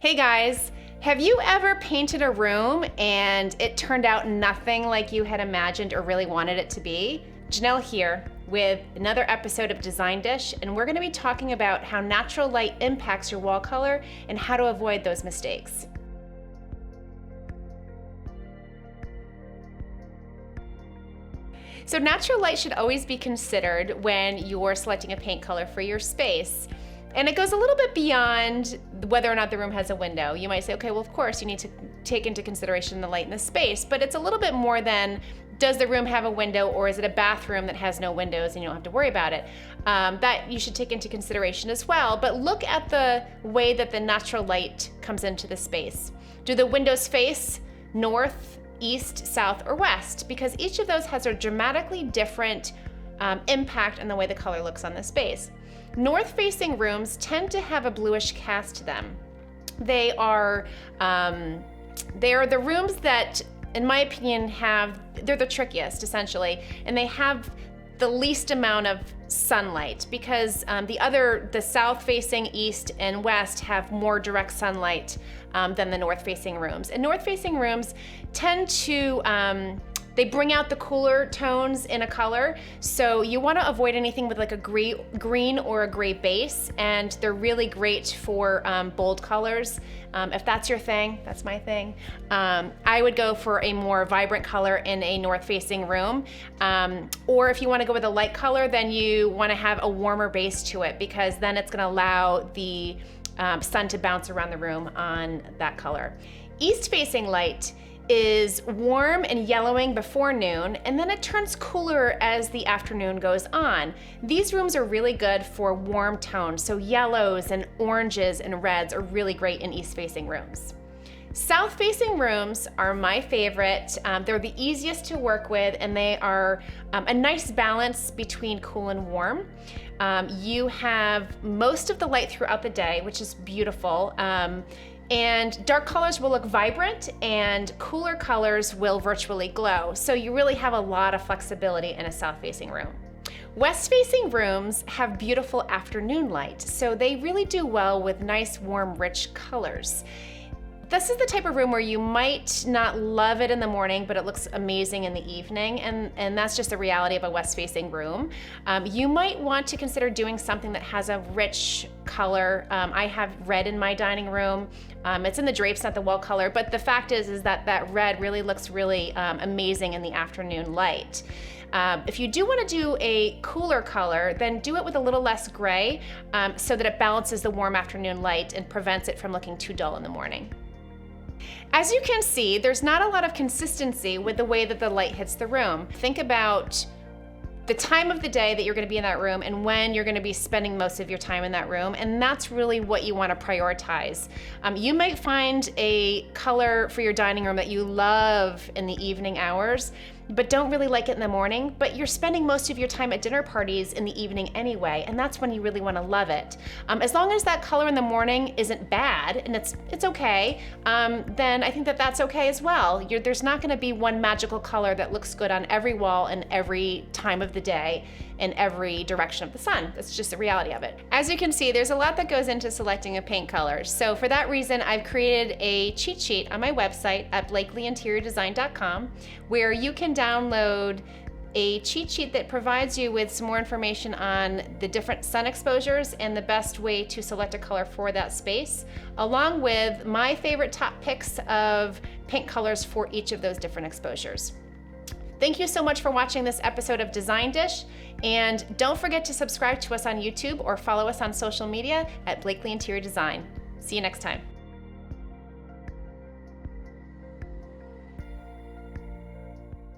Hey guys, have you ever painted a room and it turned out nothing like you had imagined or really wanted it to be? Janelle here with another episode of Design Dish, and we're going to be talking about how natural light impacts your wall color and how to avoid those mistakes. So natural light should always be considered when you're selecting a paint color for your space. And it goes a little bit beyond whether or not the room has a window. You might say, okay, well, of course, you need to take into consideration the light in the space, but it's a little bit more than, does the room have a window, or is it a bathroom that has no windows and you don't have to worry about it? That you should take into consideration as well. But look at the way that the natural light comes into the space. Do the windows face north, east, south, or west? Because each of those has a dramatically different impact on the way the color looks on the space. North-facing rooms tend to have a bluish cast to them. They are the rooms that, in my opinion, they're the trickiest, essentially, and they have the least amount of sunlight because the south-facing east and west have more direct sunlight than the north-facing rooms. And north-facing rooms tend to they bring out the cooler tones in a color, so you want to avoid anything with like a green or a gray base, and they're really great for bold colors. If that's your thing, that's my thing. I would go for a more vibrant color in a north-facing room, or if you want to go with a light color, then you want to have a warmer base to it, because then it's going to allow the sun to bounce around the room on that color. East-facing light is warm and yellowing before noon, and then it turns cooler as the afternoon goes on. These rooms are really good for warm tones, so yellows and oranges and reds are really great in east-facing rooms. South-facing rooms are my favorite. They're the easiest to work with, and they are a nice balance between cool and warm. You have most of the light throughout the day, which is beautiful. And dark colors will look vibrant and cooler colors will virtually glow. So you really have a lot of flexibility in a south-facing room. West-facing rooms have beautiful afternoon light, so they really do well with nice, warm, rich colors. This is the type of room where you might not love it in the morning, but it looks amazing in the evening, and that's just the reality of a west-facing room. You might want to consider doing something that has a rich color. I have red in my dining room. It's in the drapes, not the wall color, but the fact is that that red really looks really amazing in the afternoon light. If you do want to do a cooler color, then do it with a little less gray so that it balances the warm afternoon light and prevents it from looking too dull in the morning. As you can see, there's not a lot of consistency with the way that the light hits the room. Think about the time of the day that you're going to be in that room and when you're going to be spending most of your time in that room, and that's really what you want to prioritize. You might find a color for your dining room that you love in the evening hours, but don't really like it in the morning, but you're spending most of your time at dinner parties in the evening anyway, and that's when you really want to love it. As long as that color in the morning isn't bad and it's okay, then I think that that's okay as well. There's not going to be one magical color that looks good on every wall and every time of the day in every direction of the sun. That's just the reality of it. As you can see, there's a lot that goes into selecting a paint color. So for that reason, I've created a cheat sheet on my website at blakelyinteriordesign.com, where you can download a cheat sheet that provides you with some more information on the different sun exposures and the best way to select a color for that space, along with my favorite top picks of paint colors for each of those different exposures. Thank you so much for watching this episode of Design Dish, and don't forget to subscribe to us on YouTube or follow us on social media at Blakely Interior Design. See you next time.